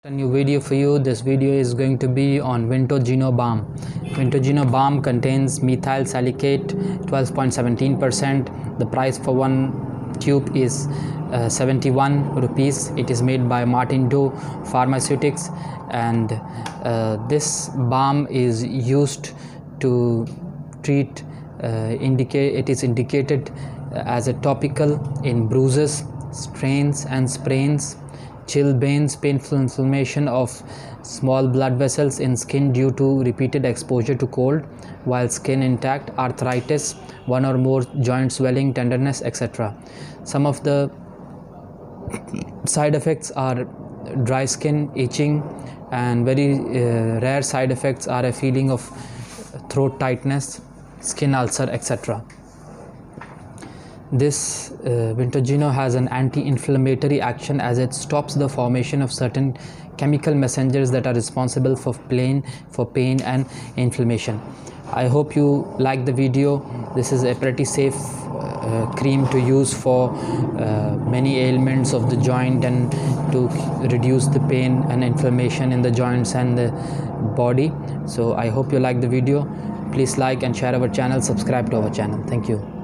A new video for you. This video is going to be on Vintogeno balm. Vintogeno balm contains methyl salicate 12.17%. The price for one tube is 71 rupees. It is made by Martin Doe Pharmaceutics, and this balm is used to treat it is indicated as a topical in bruises, strains and sprains, chilblains, painful inflammation of small blood vessels in skin due to repeated exposure to cold while skin intact, arthritis, one or more joint swelling, tenderness, etc. Some of the side effects are dry skin, itching, and very rare side effects are a feeling of throat tightness, skin ulcer, etc. This Vintogeno has an anti-inflammatory action as it stops the formation of certain chemical messengers that are responsible for pain and inflammation. I hope you like the video. This is a pretty safe cream to use for many ailments of the joint and to reduce the pain and inflammation in the joints and the body. So I hope you like the video. Please like and share our channel, subscribe to our channel. Thank you.